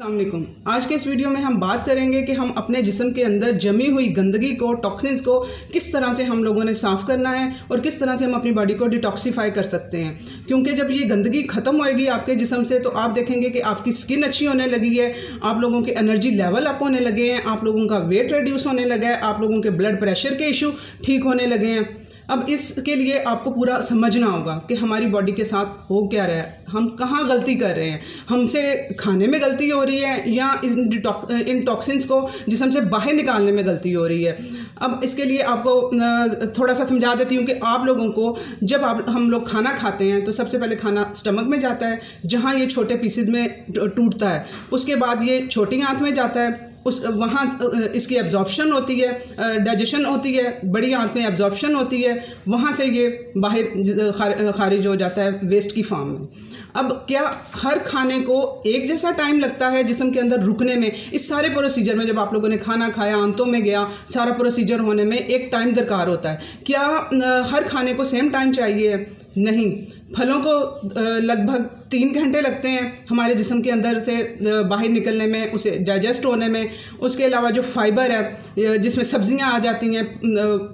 अस्सलामुअलैकुम। आज के इस वीडियो में हम बात करेंगे कि हम अपने जिस्म के अंदर जमी हुई गंदगी को, टॉक्सिन्स को किस तरह से हम लोगों ने साफ़ करना है और किस तरह से हम अपनी बॉडी को डिटॉक्सीफाई कर सकते हैं। क्योंकि जब ये गंदगी ख़त्म होएगी आपके जिस्म से तो आप देखेंगे कि आपकी स्किन अच्छी होने लगी है, आप लोगों के एनर्जी लेवल अप होने लगे हैं, आप लोगों का वेट रिड्यूस होने लगा है, आप लोगों के ब्लड प्रेशर के इशू ठीक होने लगे हैं। अब इसके लिए आपको पूरा समझना होगा कि हमारी बॉडी के साथ हो क्या रहा है, हम कहाँ गलती कर रहे हैं, हमसे खाने में गलती हो रही है या इन टॉक्सिन्स को जिस्म से बाहर निकालने में गलती हो रही है। अब इसके लिए आपको थोड़ा सा समझा देती हूँ कि आप लोगों को जब हम लोग खाना खाते हैं तो सबसे पहले खाना स्टमक में जाता है, जहाँ ये छोटे पीसेस में टूटता है। उसके बाद ये छोटी आंत में जाता है, वहाँ इसकी एब्जॉर्प्शन होती है, डाइजेशन होती है, बड़ी आंत में एब्जॉर्प्शन होती है, वहाँ से ये बाहर खारिज हो जाता है वेस्ट की फॉर्म में। अब क्या हर खाने को एक जैसा टाइम लगता है जिस्म के अंदर रुकने में? इस सारे प्रोसीजर में जब आप लोगों ने खाना खाया, आंतों में गया, सारा प्रोसीजर होने में एक टाइम दरकार होता है। क्या हर खाने को सेम टाइम चाहिए? नहीं। फलों को लगभग 3 घंटे लगते हैं हमारे जिस्म के अंदर से बाहर निकलने में, उसे डाइजेस्ट होने में। उसके अलावा जो फाइबर है जिसमें सब्जियां आ जाती हैं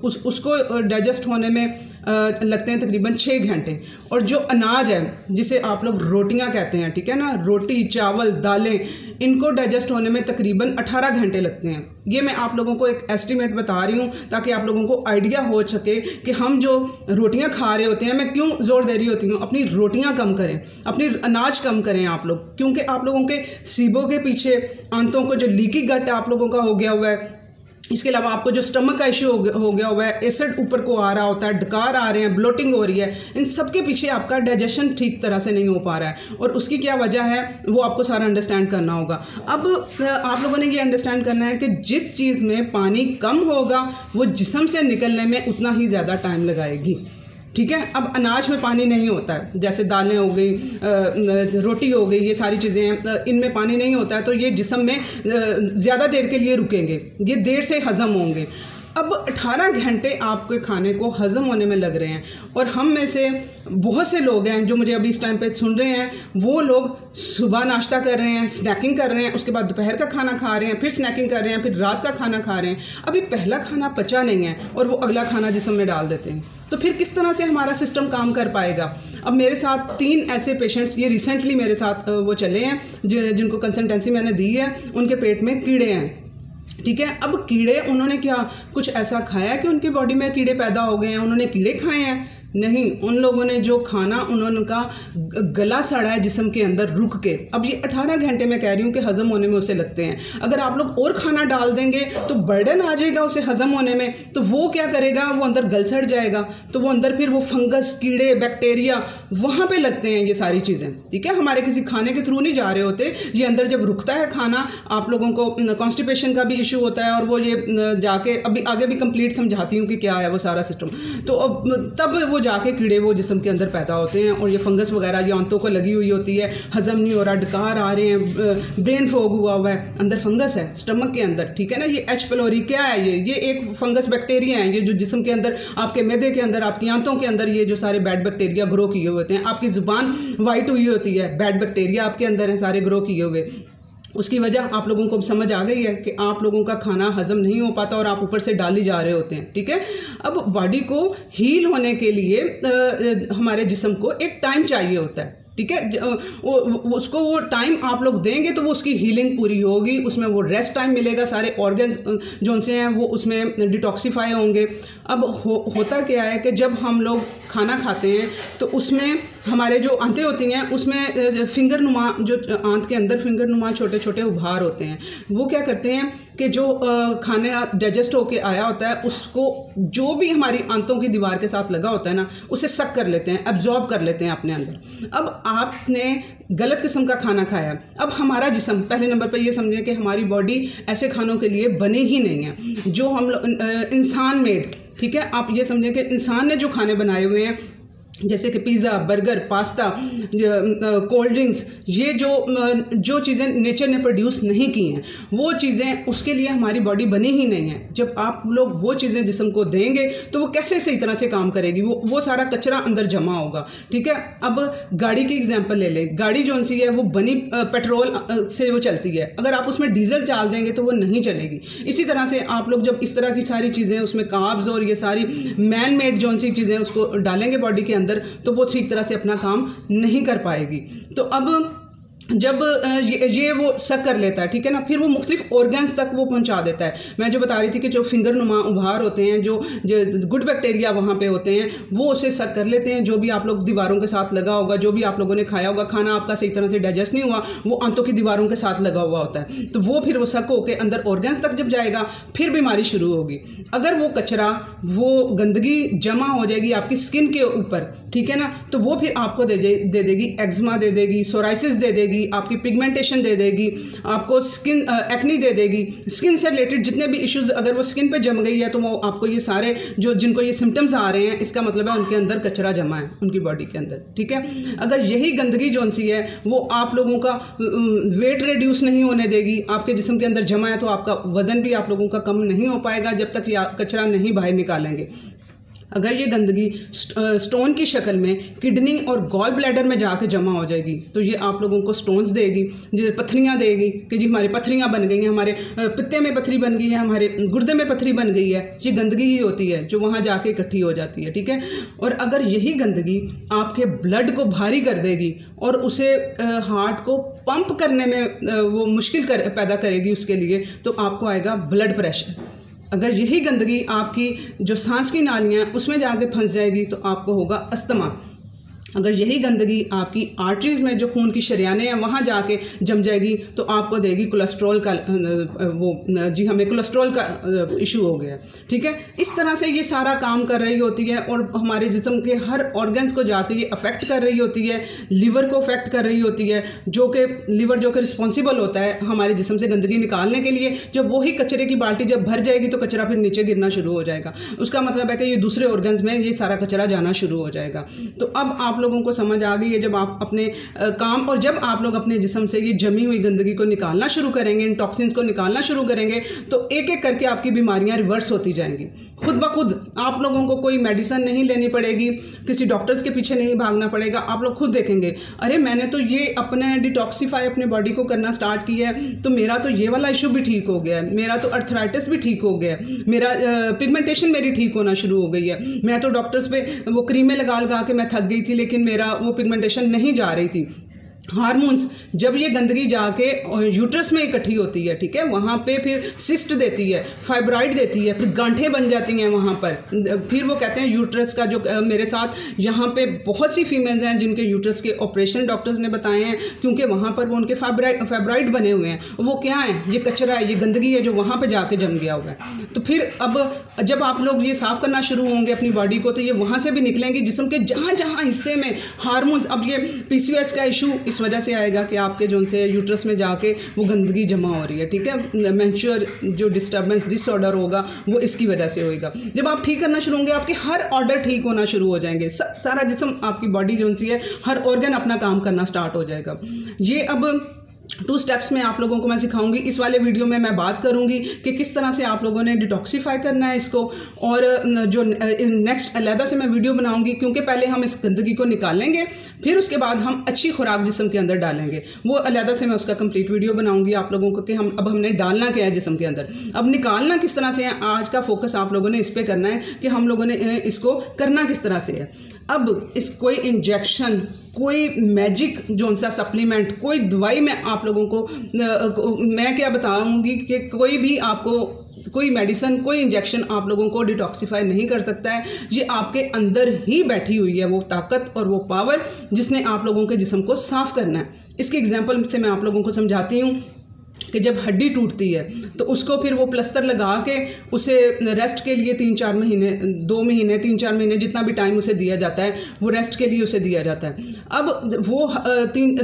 उसको डाइजेस्ट होने में लगते हैं तकरीबन 6 घंटे। और जो अनाज है जिसे आप लोग रोटियां कहते हैं, ठीक है ना, रोटी, चावल, दालें, इनको डाइजेस्ट होने में तकरीबन 18 घंटे लगते हैं। ये मैं आप लोगों को एक एस्टिमेट बता रही हूँ ताकि आप लोगों को आइडिया हो सके कि हम जो रोटियां खा रहे होते हैं, मैं क्यों ज़ोर दे रही होती हूँ, अपनी रोटियां कम करें, अपनी अनाज कम करें आप लोग। क्योंकि आप लोगों के सीबों के पीछे आंतों को जो लीकी गट आप लोगों का हो गया हुआ है, इसके अलावा आपको जो स्टमक का इशू हो गया हुआ है, एसिड ऊपर को आ रहा होता है, डकार आ रहे हैं, ब्लोटिंग हो रही है, इन सब के पीछे आपका डाइजेशन ठीक तरह से नहीं हो पा रहा है। और उसकी क्या वजह है वो आपको सारा अंडरस्टैंड करना होगा। अब आप लोगों ने ये अंडरस्टैंड करना है कि जिस चीज़ में पानी कम होगा वो जिस्म से निकलने में उतना ही ज़्यादा टाइम लगाएगी, ठीक है। अब अनाज में पानी नहीं होता है, जैसे दालें हो गई, रोटी हो गई, ये सारी चीज़ें हैं, इनमें पानी नहीं होता है तो ये जिस्म में ज़्यादा देर के लिए रुकेंगे, ये देर से हज़म होंगे। अब 18 घंटे आपके खाने को हज़म होने में लग रहे हैं। और हम में से बहुत से लोग हैं जो मुझे अभी इस टाइम पे सुन रहे हैं, वो लोग सुबह नाश्ता कर रहे हैं, स्नैकिंग कर रहे हैं, उसके बाद दोपहर का खाना खा रहे हैं, फिर स्नैकिंग कर रहे हैं, फिर रात का खाना खा रहे हैं। अभी पहला खाना पचा नहीं है और वो अगला खाना जिस्म में डाल देते हैं, तो फिर किस तरह से हमारा सिस्टम काम कर पाएगा? अब मेरे साथ 3 ऐसे पेशेंट्स ये रिसेंटली मेरे साथ वो चले हैं जिनको कंसल्टेंसी मैंने दी है, उनके पेट में कीड़े हैं, ठीक है। अब कीड़े, उन्होंने क्या कुछ ऐसा खाया कि उनकी बॉडी में कीड़े पैदा हो गए हैं? उन्होंने कीड़े खाए हैं? नहीं। उन लोगों ने जो खाना, उनका गला सड़ा है जिस्म के अंदर रुक के। अब ये 18 घंटे मैं कह रही हूँ कि हज़म होने में उसे लगते हैं। अगर आप लोग और खाना डाल देंगे तो बर्डन आ जाएगा उसे हज़म होने में, तो वो क्या करेगा, वो अंदर गल सड़ जाएगा, तो वो अंदर फिर वो फंगस, कीड़े, बैक्टीरिया वहाँ पे लगते हैं ये सारी चीज़ें, ठीक है। हमारे किसी खाने के थ्रू नहीं जा रहे होते, ये अंदर जब रुकता है खाना, आप लोगों को कॉन्स्टिपेशन का भी इशू होता है और वो ये जाके अभी आगे भी कंप्लीट समझाती हूँ कि क्या है वो सारा सिस्टम। तो तब वो जाके कीड़े वो जिस्म के अंदर पैदा होते हैं और ये फंगस वगैरह ये आंतों को लगी हुई होती है, हजम नहीं हो रहा, डकार आ रहे हैं, ब्रेन फॉग हुआ हुआ है, अंदर फंगस है स्टमक के अंदर, ठीक है ना। ये एच पेलोरी क्या है? ये एक फंगस बैक्टीरिया है, ये जो जिस्म के अंदर, आपके मैदे के अंदर, आपकी आंतों के अंदर ये जो सारे बैड बैक्टीरिया ग्रो किए हुए होते हैं। आपकी जुबान वाइट हुई होती है, बैड बैक्टीरिया आपके अंदर है सारे ग्रो किए हुए। उसकी वजह आप लोगों को समझ आ गई है कि आप लोगों का खाना हजम नहीं हो पाता और आप ऊपर से डाल ही जा रहे होते हैं, ठीक है। अब बॉडी को हील होने के लिए हमारे जिस्म को एक टाइम चाहिए होता है, ठीक है। उसको वो टाइम आप लोग देंगे तो वो उसकी हीलिंग पूरी होगी, उसमें वो रेस्ट टाइम मिलेगा, सारे ऑर्गन्स जो से हैं वो उसमें डिटॉक्सीफाई होंगे। अब होता क्या है कि जब हम लोग खाना खाते हैं तो उसमें हमारे जो आंतें होती हैं उसमें फिंगर नुमा, जो आंत के अंदर फिंगर नुमा छोटे छोटे उभार होते हैं, वो क्या करते हैं कि जो खाने डाइजेस्ट होके आया होता है उसको जो भी हमारी आंतों की दीवार के साथ लगा होता है ना, उसे सक कर लेते हैं, एब्जॉर्ब कर लेते हैं अपने अंदर। अब आपने गलत किस्म का खाना खाया। अब हमारा जिस्म, पहले नंबर पर ये समझें कि हमारी बॉडी ऐसे खानों के लिए बने ही नहीं है जो हम इंसान मेड, ठीक है। आप ये समझें कि इंसान ने जो खाने बनाए हुए हैं जैसे कि pizza, burger, pasta, cold drinks, ये जो चीज़ें नेचर ने प्रोड्यूस नहीं की हैं, वो चीज़ें उसके लिए हमारी बॉडी बनी ही नहीं है। जब आप लोग वो चीज़ें जिस्म को देंगे तो वो कैसे सही तरह से काम करेगी, वो सारा कचरा अंदर जमा होगा। ठीक है, अब गाड़ी की एग्जांपल ले लें। गाड़ी जो सी है वो बनी पेट्रोल से वो चलती है, अगर आप उसमें डीजल डाल देंगे तो वो नहीं चलेगी। इसी तरह से आप लोग जब इस तरह की सारी चीज़ें उसमें कार्ब्स और ये सारी मैन मेड जो सी चीज़ें उसको डालेंगे बॉडी के अंदर, तो वो ठीक तरह से अपना काम नहीं कर पाएगी। तो अब जब ये वो सक कर लेता है, ठीक है ना, फिर वो मुख्तलिफ ऑर्गन्स तक वो पहुंचा देता है। मैं जो बता रही थी कि जो फिंगर नुमा उभार होते हैं, जो गुड बैक्टीरिया वहाँ पे होते हैं, वो उसे सक कर लेते हैं। जो भी आप लोग दीवारों के साथ लगा होगा, जो भी आप लोगों ने खाया होगा, खाना आपका सही तरह से डाइजेस्ट नहीं हुआ, वो आंतों की दीवारों के साथ लगा हुआ होता है, तो वो फिर वो सक होकर अंदर ऑर्गन्स तक जब जाएगा फिर बीमारी शुरू होगी। अगर वो कचरा, वो गंदगी जमा हो जाएगी आपकी स्किन के ऊपर, ठीक है ना, तो वो फिर आपको दे देगी एक्जिमा, दे देगी सोराइसिस, दे देगी आपकी पिगमेंटेशन, दे देगी आपको स्किन एक्नी, दे देगी। स्किन से रिलेटेड जितने भी इश्यूज अगर वो स्किन पे जम गई है तो वो आपको ये सारे जिनको ये सिम्टम्स आ रहे हैं, इसका मतलब है उनके अंदर कचरा जमा है, उनकी बॉडी के अंदर। ठीक है, अगर यही गंदगी जो सी है वो आप लोगों का वेट रिड्यूस नहीं होने देगी, आपके जिस्म के अंदर जमा है, तो आपका वजन भी आप लोगों का कम नहीं हो पाएगा जब तक ये कचरा नहीं बाहर निकालेंगे। अगर ये गंदगी स्टोन की शक्ल में किडनी और गॉल ब्लैडर में जाके जमा हो जाएगी तो ये आप लोगों को स्टोन्स देगी, जो पत्थरियाँ देगी कि जी हमारी पत्थरियाँ बन गई हैं, हमारे पित्ते में पत्थरी बन गई है, हमारे गुर्दे में पत्थरी बन गई है। ये गंदगी ही होती है जो वहाँ जाके इकट्ठी हो जाती है। ठीक है, और अगर यही गंदगी आपके ब्लड को भारी कर देगी और उसे हार्ट को पंप करने में वो मुश्किल पैदा करेगी उसके लिए, तो आपको आएगा ब्लड प्रेशर। अगर यही गंदगी आपकी जो सांस की नालियाँ हैं उसमें जाके फंस जाएगी तो आपको होगा अस्थमा। अगर यही गंदगी आपकी आर्टरीज़ में जो खून की शरियानें हैं वहाँ जाके जम जाएगी तो आपको देगी कोलेस्ट्रॉल का हमें कोलेस्ट्रॉल का इशू हो गया। ठीक है, इस तरह से ये सारा काम कर रही होती है और हमारे जिस्म के हर ऑर्गन्स को जाके ये अफेक्ट कर रही होती है। लीवर को अफेक्ट कर रही होती है, लीवर जो कि रिस्पॉन्सिबल होता है हमारे जिस्म से गंदगी निकालने के लिए। जब वही कचरे की बाल्टी जब भर जाएगी तो कचरा फिर नीचे गिरना शुरू हो जाएगा। उसका मतलब है कि ये दूसरे ऑर्गन्स में ये सारा कचरा जाना शुरू हो जाएगा। तो अब आप लोगों को समझ आ गई है, जब आप अपने काम और जब आप लोग अपने जिस्म से ये जमी हुई गंदगी को निकालना शुरू करेंगे, इन टॉक्सिन्स को निकालना शुरू करेंगे, तो एक एक करके आपकी बीमारियां रिवर्स होती जाएंगी खुद ब खुद। आप लोगों को कोई मेडिसिन नहीं लेनी पड़ेगी, किसी डॉक्टर्स के पीछे नहीं भागना पड़ेगा। आप लोग खुद देखेंगे, अरे मैंने तो ये अपने डिटॉक्सीफाई अपने बॉडी को करना स्टार्ट किया है तो मेरा तो ये वाला इशू भी ठीक हो गया है, मेरा तो अर्थराइटिस भी ठीक हो गया है, मेरा पिगमेंटेशन मेरी ठीक होना शुरू हो गई है। मैं तो डॉक्टर्स पे वो क्रीमें लगा के मैं थक गई थी लेकिन मेरा वो पिगमेंटेशन नहीं जा रही थी। हार्मोन्स जब ये गंदगी जाके यूट्रस में इकट्ठी होती है, ठीक है, वहाँ पे फिर सिस्ट देती है, फाइब्राइड देती है, फिर गांठें बन जाती हैं वहाँ पर। फिर वो कहते हैं यूट्रस का जो मेरे साथ यहाँ पे बहुत सी फीमेल्स हैं जिनके यूट्रस के ऑपरेशन डॉक्टर्स ने बताए हैं, क्योंकि वहाँ पर वो उनके फाइब्राइड बने हुए हैं। वो क्या है? ये कचरा है, ये गंदगी है जो वहाँ पर जाके जम गया हुआ है। तो फिर अब जब आप लोग ये साफ़ करना शुरू होंगे अपनी बॉडी को तो ये वहाँ से भी निकलेंगी जिस्म के जहाँ जहाँ हिस्से में हार्मोन्स। अब ये PCOS का इशू इस वजह से आएगा कि आपके जो से यूट्रस में जाके वो गंदगी जमा हो रही है। ठीक है, मेंस्ट्रुअल जो डिस्टर्बेंस डिसऑर्डर होगा वो इसकी वजह से होएगा। जब आप ठीक करना शुरू होंगे आपके हर ऑर्डर ठीक होना शुरू हो जाएंगे, सारा जिस्म आपकी बॉडी जो सी है हर ऑर्गन अपना काम करना स्टार्ट हो जाएगा। ये अब 2 स्टेप्स में आप लोगों को मैं सिखाऊंगी। इस वाले वीडियो में मैं बात करूंगी कि किस तरह से आप लोगों ने डिटॉक्सीफाई करना है इसको, और जो नेक्स्ट अलहदा से मैं वीडियो बनाऊंगी, क्योंकि पहले हम इस गंदगी को निकालेंगे फिर उसके बाद हम अच्छी खुराक जिस्म के अंदर डालेंगे। वो अलहदा से मैं उसका कंप्लीट वीडियो बनाऊंगी आप लोगों को कि हमने डालना क्या है जिस्म के अंदर, अब निकालना किस तरह से है। आज का फोकस आप लोगों ने इस पर करना है कि हम लोगों ने इसको करना किस तरह से है। अब इस कोई इंजेक्शन, कोई मैजिक जो सा सप्लीमेंट, कोई दवाई मैं आप लोगों को मैं क्या बताऊंगी कि कोई भी आपको कोई मेडिसिन, कोई इंजेक्शन आप लोगों को डिटॉक्सीफाई नहीं कर सकता है। ये आपके अंदर ही बैठी हुई है वो ताकत और वो पावर जिसने आप लोगों के जिस्म को साफ करना है। इसके एग्जांपल से मैं आप लोगों को समझाती हूँ। कि जब हड्डी टूटती है तो उसको फिर वो प्लस्तर लगा के उसे रेस्ट के लिए 3-4 महीने, 2 महीने, 3-4 महीने जितना भी टाइम उसे दिया जाता है वो रेस्ट के लिए उसे दिया जाता है। अब वो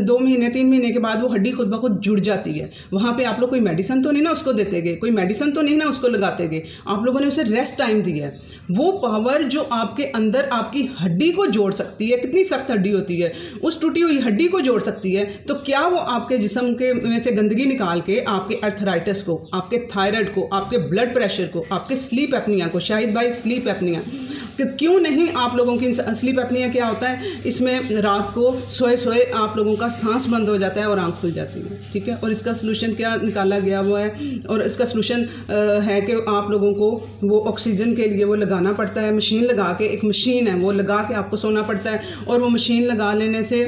2 महीने 3 महीने के बाद वो हड्डी खुद ब खुद जुड़ जाती है। वहाँ पे आप लोग कोई मेडिसिन तो नहीं ना उसको देते गए, कोई मेडिसिन तो नहीं ना उसको लगाते गए, आप लोगों ने उसे रेस्ट टाइम दिया है। वो पावर जो आपके अंदर आपकी हड्डी को जोड़ सकती है, कितनी सख्त हड्डी होती है, उस टूटी हुई हड्डी को जोड़ सकती है, तो क्या वो आपके जिस्म के में से गंदगी निकाल के आपके अर्थराइटिस को, आपके थायराइड को, आपके ब्लड प्रेशर को, आपके स्लीप एपनिया को, शाहिद भाई स्लीप एपनिया कि क्यों नहीं आप लोगों की स्लीप एपनिया क्या होता है, इसमें रात को सोए सोए आप लोगों का सांस बंद हो जाता है और आंख खुल जाती है, ठीक है। और इसका सलूशन क्या निकाला गया वो है, और इसका सलूशन है कि आप लोगों को वो ऑक्सीजन के लिए वो लगाना पड़ता है, मशीन लगा के, एक मशीन है वो लगा के आपको सोना पड़ता है, और वो मशीन लगा लेने से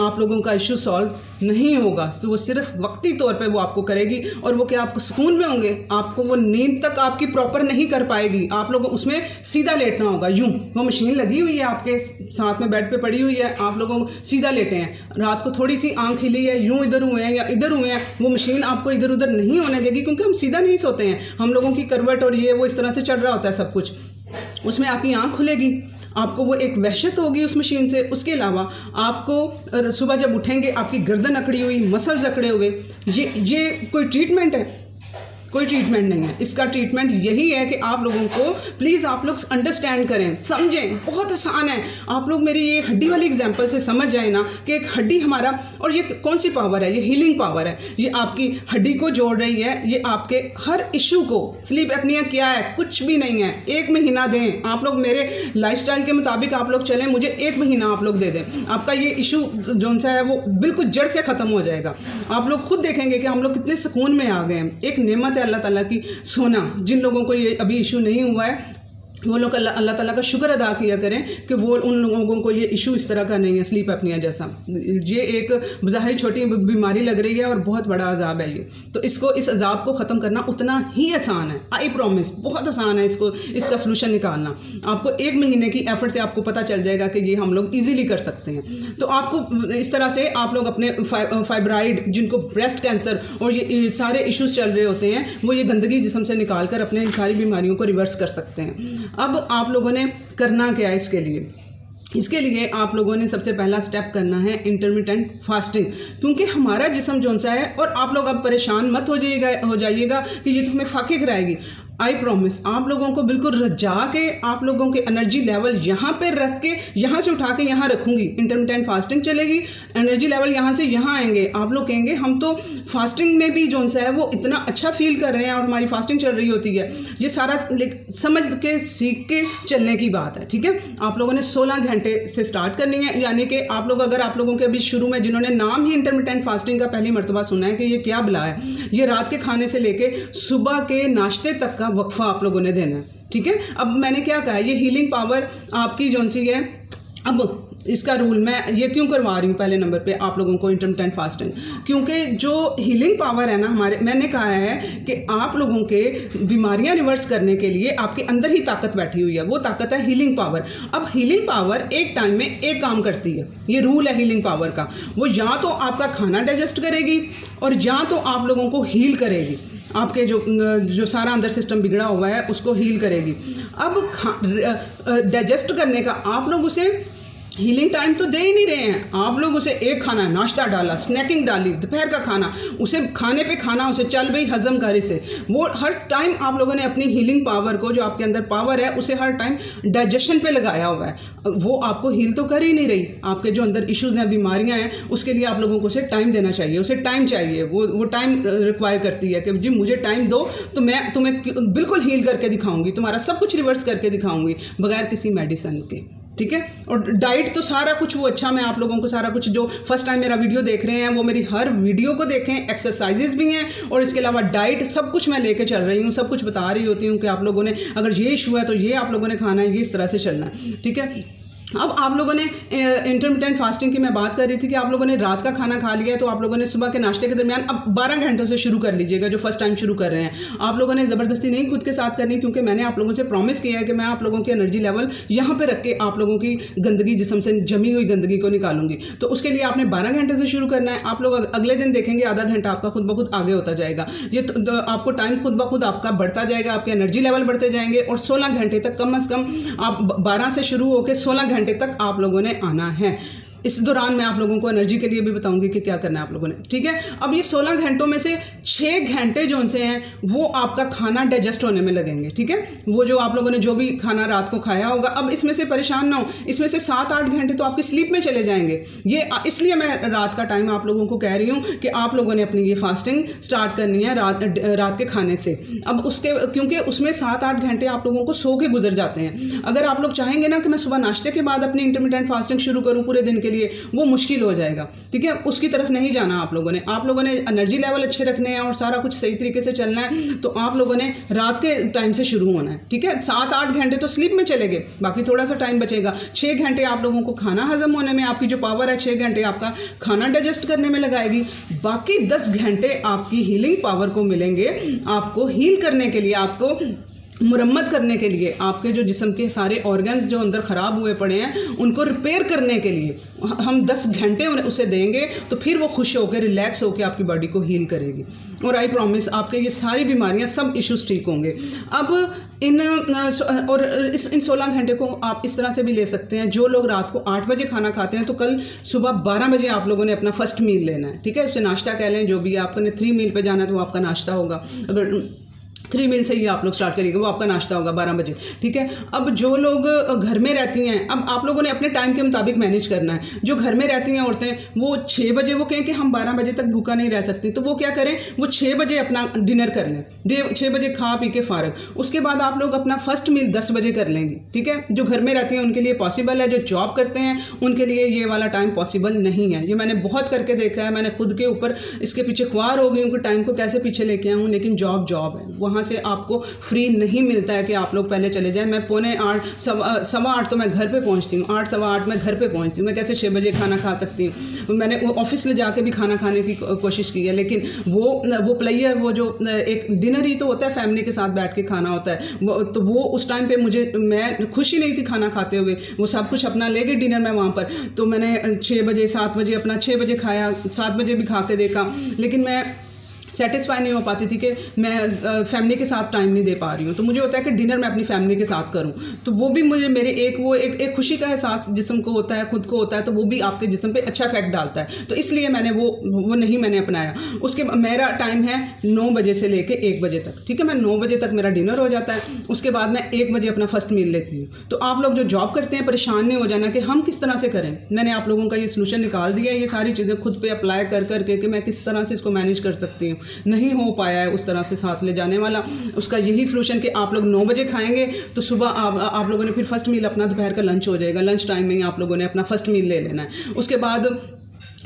आप लोगों का इशू सॉल्व नहीं होगा, तो वो सिर्फ वक्ती तौर पे वो आपको करेगी, और वो क्या आपको सुकून में होंगे, आपको वो नींद तक आपकी प्रॉपर नहीं कर पाएगी, आप लोगों उसमें सीधा लेटना होगा, यूं वो मशीन लगी हुई है आपके साथ में बेड पे पड़ी हुई है, आप लोगों को सीधा लेटे हैं, रात को थोड़ी सी आंख हिली है, यूं इधर हुए हैं या इधर हुए हैं, वो मशीन आपको इधर उधर नहीं होने देगी, क्योंकि हम सीधा नहीं सोते हैं, हम लोगों की करवट और ये वो इस तरह से चल रहा होता है सब कुछ, उसमें आपकी आंख खुलेगी, आपको वो एक वहशत होगी उस मशीन से। उसके अलावा आपको सुबह जब उठेंगे आपकी गर्दन अकड़ी हुई, मसल्स अकड़े हुए, ये कोई ट्रीटमेंट है? कोई ट्रीटमेंट नहीं है। इसका ट्रीटमेंट यही है कि आप लोगों को प्लीज़ आप लोग अंडरस्टैंड करें, समझें, बहुत आसान है। आप लोग मेरी ये हड्डी वाली एग्जांपल से समझ जाए ना कि एक हड्डी हमारा, और ये कौन सी पावर है, ये हीलिंग पावर है, ये आपकी हड्डी को जोड़ रही है, ये आपके हर इशू को, स्लीप एपनिया क्या है, कुछ भी नहीं है, 1 महीना दें आप लोग, मेरे लाइफस्टाइल के मुताबिक आप लोग चलें, मुझे 1 महीना आप लोग दे दें, आपका ये इशू जो सा है वो बिल्कुल जड़ से ख़त्म हो जाएगा। आप लोग खुद देखेंगे कि हम लोग कितने सुकून में आ गए हैं। एक नेमत अल्लाह ताला की सोना, जिन लोगों को ये अभी इशू नहीं हुआ है वो लोग अल्लाह ताला का शुक्र अदा किया करें कि वो उन लोगों को ये इशू इस तरह का नहीं है, स्लीप एपनिया जैसा। ये एक ज़ाहिर छोटी बीमारी लग रही है और बहुत बड़ा अजाब है ये, तो इसको, इस अजाब को ख़त्म करना उतना ही आसान है, आई प्रॉमिस, बहुत आसान है इसको, इसका सलूशन निकालना। आपको 1 महीने की एफर्ट से आपको पता चल जाएगा कि ये हम लोग ईजीली कर सकते हैं। तो आपको इस तरह से आप लोग अपने फाइब्राइड, जिनको ब्रेस्ट कैंसर और ये सारे इशूज़ चल रहे होते हैं, वो ये गंदगी जिस्म से निकाल कर अपने इन सारी बीमारियों को रिवर्स कर सकते हैं। अब आप लोगों ने करना क्या है इसके लिए? इसके लिए आप लोगों ने सबसे पहला स्टेप करना है इंटरमिटेंट फास्टिंग, क्योंकि हमारा जिस्म जो सा है, और आप लोग अब परेशान मत हो जाइएगा कि ये तो हमें फाके कराएगी। आई प्रॉमिस, आप लोगों को बिल्कुल रजा के, आप लोगों के एनर्जी लेवल यहाँ पे रख के, यहाँ से उठा के यहाँ रखूँगी, इंटरमिटेंट फास्टिंग चलेगी, एनर्जी लेवल यहाँ से यहाँ आएंगे, आप लोग कहेंगे हम तो फास्टिंग में भी जो सा है वो इतना अच्छा फील कर रहे हैं और हमारी फास्टिंग चल रही होती है। ये सारा समझ के सीख के चलने की बात है, ठीक है। आप लोगों ने 16 घंटे से स्टार्ट करनी है, यानी कि आप लोग, अगर आप लोगों के अभी शुरू में जिन्होंने नाम ही इंटरमिटेंट फास्टिंग का पहली मरतबा सुना है कि ये क्या बला है, ये रात के खाने से लेके सुबह के नाश्ते तक का वक्फा आप लोगों ने देना है, ठीक है। अब मैंने क्या कहा, ये हीलिंग पावर आपकी जो सी है, अब इसका रूल मैं ये क्यों करवा रही हूँ पहले नंबर पे आप लोगों को इंटरमिटेंट फास्टिंग, क्योंकि जो हीलिंग पावर है ना हमारे, मैंने कहा है कि आप लोगों के बीमारियां रिवर्स करने के लिए आपके अंदर ही ताकत बैठी हुई है, वो ताकत है हीलिंग पावर। अब हीलिंग पावर एक टाइम में एक काम करती है, ये रूल है हीलिंग पावर का। वो या तो आपका खाना डाइजेस्ट करेगी और या तो आप लोगों को हील करेगी, आपके जो सारा अंदर सिस्टम बिगड़ा हुआ है उसको हील करेगी। अब डाइजेस्ट करने का आप लोग उसे हीलिंग टाइम तो दे ही नहीं रहे हैं, आप लोग उसे एक खाना, नाश्ता डाला, स्नैकिंग डाली, दोपहर का खाना, उसे खाने पे खाना, उसे चल भाई हजम करे से, वो हर टाइम आप लोगों ने अपनी हीलिंग पावर को, जो आपके अंदर पावर है, उसे हर टाइम डाइजेशन पे लगाया हुआ है। वो आपको हील तो कर ही नहीं रही, आपके जो अंदर इश्यूज़ हैं, बीमारियां हैं, उसके लिए आप लोगों को उसे टाइम देना चाहिए, उसे टाइम चाहिए, वो टाइम रिक्वायर करती है कि जी मुझे टाइम दो तो मैं तुम्हें बिल्कुल हील करके दिखाऊंगी, तुम्हारा सब कुछ रिवर्स करके दिखाऊंगी बगैर किसी मेडिसिन के, ठीक है। और डाइट तो सारा कुछ वो अच्छा, मैं आप लोगों को सारा कुछ, जो फर्स्ट टाइम मेरा वीडियो देख रहे हैं वो मेरी हर वीडियो को देखें, एक्सरसाइजेज भी हैं और इसके अलावा डाइट सब कुछ मैं लेके चल रही हूँ, सब कुछ बता रही होती हूँ कि आप लोगों ने अगर ये इशू है तो ये आप लोगों ने खाना है, ये इस तरह से चलना है, ठीक है। अब आप लोगों ने इंटरमिटेंट फास्टिंग की मैं बात कर रही थी कि आप लोगों ने रात का खाना खा लिया है, तो आप लोगों ने सुबह के नाश्ते के दरमियान अब 12 घंटों से शुरू कर लीजिएगा, जो फर्स्ट टाइम शुरू कर रहे हैं। आप लोगों ने ज़बरदस्ती नहीं खुद के साथ करनी, क्योंकि मैंने आप लोगों से प्रॉमिस किया है कि मैं आप लोगों की एनर्जी लेवल यहाँ पर रख के आप लोगों की गंदगी, जिस्म से जमी हुई गंदगी को निकालूंगी। तो उसके लिए आपने 12 घंटे से शुरू करना है। आप लोग अगले दिन देखेंगे आधा घंटा आपका खुद ब खुद आगे होता जाएगा। ये तो आपको टाइम खुद ब खुद आपका बढ़ता जाएगा, आपके एनर्जी लेवल बढ़ते जाएंगे, और 16 घंटे तक कम से कम आप 12 से शुरू होकर 16 घंटे तक आप लोगों ने आना है। इस दौरान मैं आप लोगों को एनर्जी के लिए भी बताऊंगी कि क्या करना है आप लोगों ने, ठीक है। अब ये 16 घंटों में से 6 घंटे जो उनसे हैं वो आपका खाना डाइजेस्ट होने में लगेंगे, ठीक है। वो जो आप लोगों ने जो भी खाना रात को खाया होगा, अब इसमें से परेशान ना हो, इसमें से 7-8 घंटे तो आपकी स्लीप में चले जाएंगे। ये इसलिए मैं रात का टाइम आप लोगों को कह रही हूँ कि आप लोगों ने अपनी ये फास्टिंग स्टार्ट करनी है रात के खाने से। अब उसके क्योंकि उसमें 7-8 घंटे आप लोगों को सो के गुजर जाते हैं। अगर आप लोग चाहेंगे ना कि मैं सुबह नाश्ते के बाद अपनी इंटरमिटेंट फास्टिंग शुरू करूँ पूरे दिन के लिए, वो मुश्किल हो जाएगा, ठीक है। उसकी तरफ नहीं जाना आप लोगों ने एनर्जी लेवल अच्छे रखने हैं और सारा कुछ सही तरीके से चलना है, तो आप लोगों ने रात के टाइम से शुरू होना है, ठीक है। 7-8 घंटे तो स्लीप में चले गए, बाकी थोड़ा सा टाइम बचेगा। 6 घंटे आप लोगों को खाना हजम होने में, आपकी जो पावर है 6 घंटे आपका खाना डाइजेस्ट करने में लगाएगी। बाकी 10 घंटे आपकी हीलिंग पावर को मिलेंगे, आपको हील करने के लिए, आपको मुरम्मत करने के लिए, आपके जो जिस्म के सारे ऑर्गन्स जो अंदर ख़राब हुए पड़े हैं उनको रिपेयर करने के लिए हम 10 घंटे उसे देंगे, तो फिर वो खुश होकर रिलैक्स होकर आपकी बॉडी को हील करेगी। और आई प्रॉमिस आपके ये सारी बीमारियां, सब इश्यूज ठीक होंगे। अब इन 16 घंटे को आप इस तरह से भी ले सकते हैं। जो लोग रात को 8 बजे खाना खाते हैं, तो कल सुबह 12 बजे आप लोगों ने अपना फर्स्ट मील लेना है, ठीक है। उसे नाश्ता कह लें, जो भी आपने 3 मील पे जाना है तो वो आपका नाश्ता होगा। अगर 3 मील से ही आप लोग स्टार्ट करिएगा, वो आपका नाश्ता होगा 12 बजे, ठीक है। अब जो लोग घर में रहती हैं, अब आप लोगों ने अपने टाइम के मुताबिक मैनेज करना है। जो घर में रहती हैं औरतें, वो 6 बजे वो कहें कि हम 12 बजे तक भूखा नहीं रह सकती, तो वो क्या करें, वो 6 बजे अपना डिनर कर लें, 6 बजे खा पी के फारग। उसके बाद आप लोग अपना फर्स्ट मील 10 बजे कर लेंगे, ठीक है। जो घर में रहती हैं उनके लिए पॉसिबल है, जो जॉब करते हैं उनके लिए ये वाला टाइम पॉसिबल नहीं है। ये मैंने बहुत करके देखा है, मैंने खुद के ऊपर इसके पीछे ख्वार हो गई हूँ कि टाइम को कैसे पीछे लेके आऊँ, लेकिन जॉब है, वहाँ से आपको फ्री नहीं मिलता है कि आप लोग पहले चले जाएं। मैं 7:45 सवा 8 तो मैं घर पे पहुंचती हूँ, 8 सवा 8 मैं घर पे पहुंचती हूँ। मैं कैसे 6 बजे खाना खा सकती हूँ? मैंने ऑफिस ले जाके भी खाना खाने की कोशिश की है, लेकिन वो प्लेयर, वो जो एक डिनर ही तो होता है, फैमिली के साथ बैठ के खाना होता है, वो उस टाइम पे मैं खुशी नहीं थी खाना खाते हुए। वो सब कुछ अपना ले गए डिनर में वहाँ पर, तो मैंने 6 बजे 7 बजे अपना 6 बजे खाया, 7 बजे भी खा के देखा, लेकिन मैं सेटिस्फाई नहीं हो पाती थी कि मैं फैमिली के साथ टाइम नहीं दे पा रही हूँ। तो मुझे होता है कि डिनर मैं अपनी फैमिली के साथ करूँ, तो वो भी मुझे मेरे एक खुशी का एहसास जिस्म को होता है, खुद को होता है, तो वो भी आपके जिस्म पे अच्छा इफेक्ट डालता है। तो इसलिए मैंने वो नहीं मैंने अपनाया। उसके मेरा टाइम है 9 बजे से लेके 1 बजे तक, ठीक है। मैं 9 बजे तक मेरा डिनर हो जाता है, उसके बाद मैं 1 बजे अपना फर्स्ट मील लेती हूँ। तो आप लोग जो जॉब करते हैं, परेशान नहीं हो जाना कि हम किस तरह से करें। मैंने आप लोगों का ये सोल्यूशन निकाल दिया है, ये सारी चीज़ें खुद पे अप्लाई कर करके कि मैं किस तरह से इसको मैनेज कर सकती हूँ। नहीं हो पाया है उस तरह से साथ ले जाने वाला, उसका यही सोल्यूशन कि आप लोग 9 बजे खाएंगे, तो सुबह आप लोगों ने फिर फर्स्ट मील अपना दोपहर का लंच हो जाएगा। लंच टाइम में ही आप लोगों ने अपना फर्स्ट मील ले लेना है। उसके बाद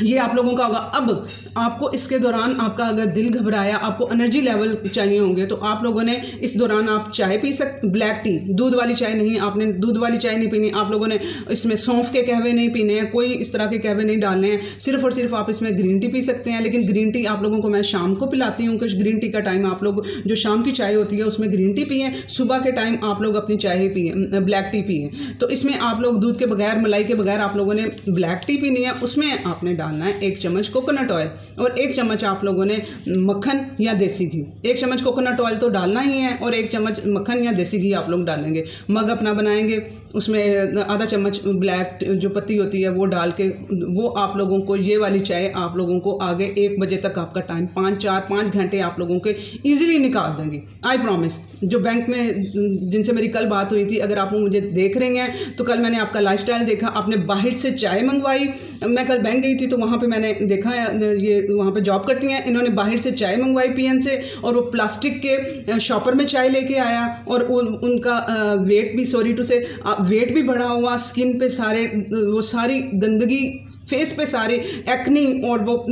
ये आप लोगों का होगा। अब आपको इसके दौरान आपका अगर दिल घबराया, आपको एनर्जी लेवल चाहिए होंगे, तो आप लोगों ने इस दौरान आप चाय पी सकते, ब्लैक टी, दूध वाली चाय नहीं, आपने दूध वाली चाय नहीं पीनी। आप लोगों ने इसमें सौंफ के कहवे नहीं पीने हैं, कोई इस तरह के कहवे नहीं डालने हैं, सिर्फ और सिर्फ आप इसमें ग्रीन टी पी सकते हैं। लेकिन ग्रीन टी आप लोगों को मैं शाम को पिलाती हूँ, कुछ ग्रीन टी का टाइम आप लोग जो शाम की चाय होती है उसमें ग्रीन टी पिए, सुबह के टाइम आप लोग अपनी चाय ही पिए, ब्लैक टी पिए। तो इसमें आप लोग दूध के बगैर, मलाई के बगैर आप लोगों ने ब्लैक टी पीनी है। उसमें आपने डालना है 1 चम्मच कोकोनट ऑयल और 1 चम्मच आप लोगों ने मक्खन या देसी घी। 1 चम्मच कोकोनट ऑयल तो डालना ही है और 1 चम्मच मक्खन या देसी घी आप लोग डालेंगे। मग अपना बनाएंगे, उसमें आधा चम्मच ब्लैक जो पत्ती होती है वो डाल के, वो आप लोगों को ये वाली चाय आप लोगों को आगे 1 बजे तक आपका टाइम 5 घंटे आप लोगों के इजीली निकाल देंगी। I promise. जो बैंक में जिनसे मेरी कल बात हुई थी, अगर आप मुझे देख रहे हैं तो कल मैंने आपका लाइफस्टाइल देखा, आपने बाहर से चाय मंगवाई। मैं कल बैंक गई थी तो वहाँ पे मैंने देखा है, ये वहाँ पे जॉब करती हैं, इन्होंने बाहर से चाय मंगवाई पीएन से, और वो प्लास्टिक के शॉपर में चाय लेके आया, और उनका वेट भी, सॉरी टू से, वेट भी बढ़ा हुआ, स्किन पे सारे वो सारी गंदगी, फेस पे सारे एक्नी और वो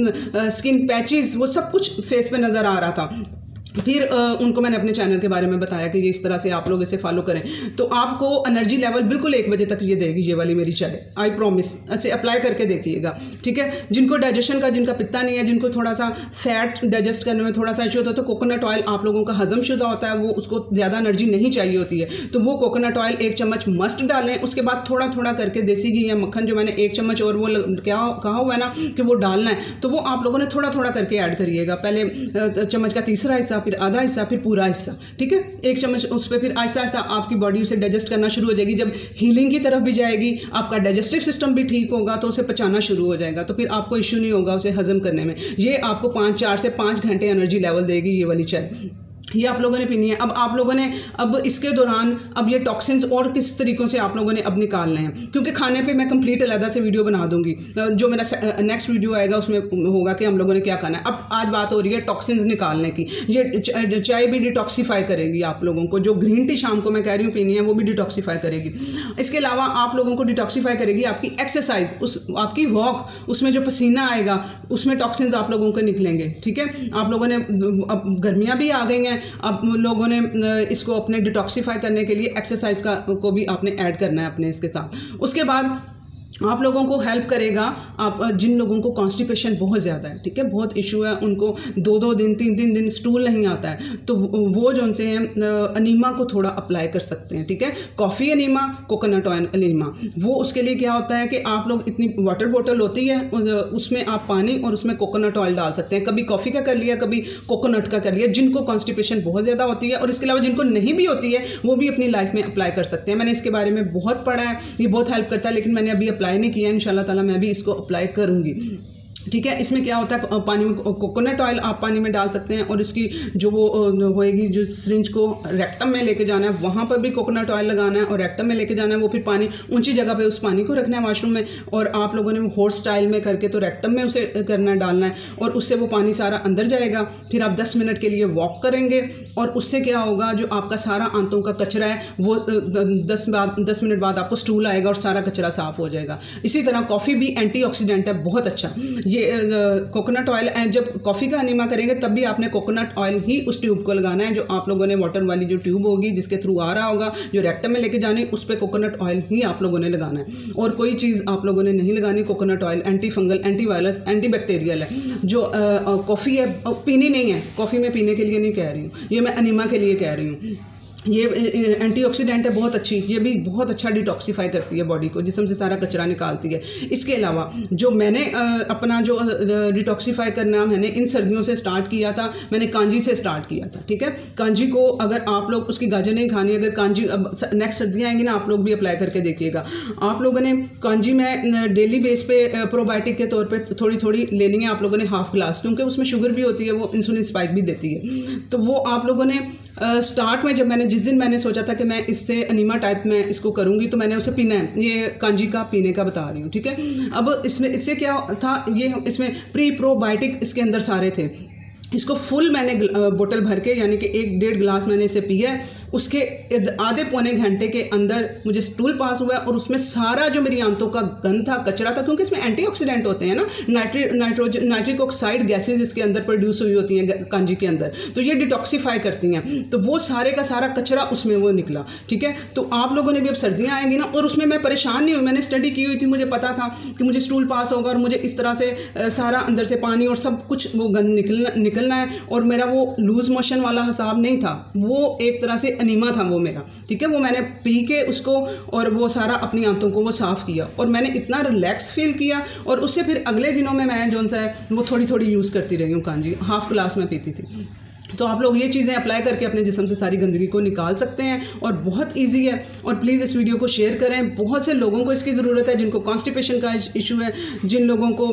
स्किन पैचेस, वो सब कुछ फेस पे नज़र आ रहा था। फिर उनको मैंने अपने चैनल के बारे में बताया कि ये इस तरह से आप लोग इसे फॉलो करें तो आपको एनर्जी लेवल बिल्कुल 1 बजे तक ये देगी ये वाली मेरी चाय, आई प्रॉमिस। ऐसे अप्लाई करके देखिएगा, ठीक है। जिनको डाइजेशन का, जिनका पित्ता नहीं है, जिनको थोड़ा सा फैट डाइजेस्ट करने में थोड़ा सा इशू होता है, तो कोकोनट ऑयल आप लोगों का हजम शुदा होता है, वो उसको ज़्यादा एनर्जी नहीं चाहिए होती है, तो वो कोकोनट ऑयल 1 चम्मच मस्ट डालें। उसके बाद थोड़ा थोड़ा करके देसी घी या मक्खन जो मैंने 1 चम्मच और वो क्या कहा हुआ है ना कि वो डालना है, तो वो आप लोगों ने थोड़ा थोड़ा करके ऐड करिएगा। पहले चम्मच का तीसरा हिस्सा, फिर आधा हिस्सा, फिर पूरा हिस्सा, ठीक है। 1 चम्मच उस पर, फिर आहिस्ता आहिस्ता आपकी बॉडी उसे डाइजेस्ट करना शुरू हो जाएगी। जब हीलिंग की तरफ भी जाएगी, आपका डाइजेस्टिव सिस्टम भी ठीक होगा, तो उसे पचाना शुरू हो जाएगा, तो फिर आपको इश्यू नहीं होगा उसे हजम करने में। ये आपको 4 से 5 घंटे एनर्जी लेवल देगी ये वाली चाय। ये आप लोगों ने पीनी है। अब आप लोगों ने अब इसके दौरान अब ये टॉक्सिन्स और किस तरीक़ों से आप लोगों ने अब निकालने हैं, क्योंकि खाने पे मैं कंप्लीट अलग से वीडियो बना दूंगी। जो मेरा नेक्स्ट वीडियो आएगा उसमें होगा कि हम लोगों ने क्या खाना है। अब आज बात हो रही है टॉक्सिन्स निकालने की। ये चाय भी डिटॉक्सीफाई करेगी आप लोगों को। जो ग्रीन टी शाम को मैं कह रही हूँ पीनी है, वो भी डिटॉक्सीफाई करेगी। इसके अलावा आप लोगों को डिटॉक्सीफाई करेगी आपकी एक्सरसाइज, आपकी वॉक, उसमें जो पसीना आएगा उसमें टॉक्सिन्स आप लोगों को निकलेंगे, ठीक है। आप लोगों ने अब गर्मियाँ भी आ गई हैं, अब लोगों ने इसको अपने डिटॉक्सीफाई करने के लिए एक्सरसाइज को भी आपने ऐड करना है अपने इसके साथ। उसके बाद आप लोगों को हेल्प करेगा, आप जिन लोगों को कॉन्स्टिपेशन बहुत ज़्यादा है, ठीक है, बहुत इशू है, उनको 2-2 दिन 3-3 दिन स्टूल नहीं आता है, तो वो जो उनसे अनीमा को थोड़ा अप्लाई कर सकते हैं, ठीक है। Coffee enema, coconut oil enema, वो उसके लिए क्या होता है कि आप लोग इतनी वाटर बोतल होती है उसमें आप पानी और उसमें कोकोनट ऑयल डाल सकते हैं। कभी कॉफ़ी का कर लिया, कभी कोकोनट का कर लिया, जिनको कॉन्स्टिपेशन बहुत ज़्यादा होती है। और इसके अलावा जिनको नहीं भी होती है वो भी अपनी लाइफ में अप्लाई कर सकते हैं। मैंने इसके बारे में बहुत पढ़ा है, ये बहुत हेल्प करता है, लेकिन मैंने अभी अप्लाई नहीं किया। इंशाल्लाह ताला मैं भी इसको अप्लाई करूंगी, ठीक है। इसमें क्या होता है, पानी में कोकोनट ऑयल आप पानी में डाल सकते हैं और इसकी जो वो होएगी, जो सिरिंज को रेक्टम में लेके जाना है वहाँ पर भी कोकोनट ऑयल लगाना है और रेक्टम में लेके जाना है। वो फिर पानी ऊंची जगह पे उस पानी को रखना है वॉशरूम में, और आप लोगों ने हॉर्स स्टाइल में करके तो रेक्टम में उसे करना है, डालना है, और उससे वो पानी सारा अंदर जाएगा। फिर आप 10 मिनट के लिए वॉक करेंगे और उससे क्या होगा, जो आपका सारा आंतों का कचरा है वो 10 मिनट बाद आपको स्टूल आएगा और सारा कचरा साफ हो जाएगा। इसी तरह कॉफ़ी भी एंटीऑक्सीडेंट है, बहुत अच्छा। ये कोकोनट ऑयल, जब कॉफ़ी का अनीमा करेंगे तब भी आपने कोकोनट ऑयल ही उस ट्यूब को लगाना है, जो आप लोगों ने वाटर वाली जो ट्यूब होगी जिसके थ्रू आ रहा होगा, जो रेक्टम में लेके जाने, उस पर कोकोनट ऑयल ही आप लोगों ने लगाना है और कोई चीज़ आप लोगों ने नहीं लगानी। Coconut oil anti fungal, anti virus, anti bacterial है। जो कॉफ़ी है पीनी नहीं है, कॉफ़ी में पीने के लिए नहीं कह रही हूँ, ये मैं अनीमा के लिए कह रही हूँ। ये एंटीऑक्सीडेंट है बहुत अच्छी, ये भी बहुत अच्छा डिटॉक्सीफाई करती है बॉडी को, जिस्म से सारा कचरा निकालती है। इसके अलावा जो मैंने अपना जो डिटॉक्सीफाई करना मैंने इन सर्दियों से स्टार्ट किया था, मैंने कांजी से स्टार्ट किया था, ठीक है। कांजी को अगर आप लोग, उसकी गाजर नहीं खानी, अगर कांजी अब नेक्स्ट सर्दियाँ आएंगी ना, आप लोग भी अप्लाई करके देखिएगा। आप लोगों ने कांजी में डेली बेस पे प्रोबायोटिक के तौर पर थोड़ी थोड़ी लेनी है आप लोगों ने, हाफ ग्लास, क्योंकि उसमें शुगर भी होती है, वो इंसुलिन स्पाइक भी देती है। तो वो आप लोगों ने स्टार्ट में, जब जिस दिन मैंने सोचा था कि मैं इससे अनीमा टाइप में इसको करूंगी, तो मैंने उसे पीना है, ये कांजी का पीने का बता रही हूँ, ठीक है। अब इससे क्या था, ये इसमें प्री प्रोबायोटिक इसके अंदर सारे थे। इसको फुल मैंने बोतल भर के, यानी कि 1-1.5 गिलास मैंने इसे पिया है। उसके आधे पौने घंटे के अंदर मुझे स्टूल पास हुआ और उसमें सारा जो मेरी आंतों का गंद था, कचरा था, क्योंकि इसमें एंटीऑक्सीडेंट होते हैं ना, नाइट्रिक ऑक्साइड गैसेज इसके अंदर प्रोड्यूस हुई होती हैं कांजी के अंदर, तो ये डिटॉक्सीफाई करती हैं। तो वो सारे का सारा कचरा उसमें वो निकला, ठीक है। तो आप लोगों ने भी, अब सर्दियाँ आएंगी ना, और उसमें मैं परेशान नहीं हुई, मैंने स्टडी की हुई थी, मुझे पता था कि मुझे स्टूल पास होगा और मुझे इस तरह से सारा अंदर से पानी और सब कुछ वो गंद निकलना है, और मेरा वो लूज मोशन वाला हिसाब नहीं था, वो एक तरह से अनीमा था वो मेरा, ठीक है। वो मैंने पी के उसको और वो सारा अपनी आंतों को वो साफ़ किया और मैंने इतना रिलैक्स फील किया, और उससे फिर अगले दिनों में मैं जो सा है वो थोड़ी थोड़ी यूज़ करती रही हूँ कांजी, हाफ ग्लास में पीती थी। तो आप लोग ये चीज़ें अप्लाई करके अपने जिस्म से सारी गंदगी को निकाल सकते हैं और बहुत इजी है। और प्लीज़ इस वीडियो को शेयर करें, बहुत से लोगों को इसकी ज़रूरत है, जिनको कॉन्स्टिपेशन का इशू है, जिन लोगों को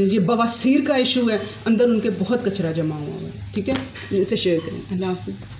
ये बवासीर का इशू है, अंदर उनके बहुत कचरा जमा हुआ है, ठीक है। इसे शेयर करें। अल्लाह हाफ़िज़।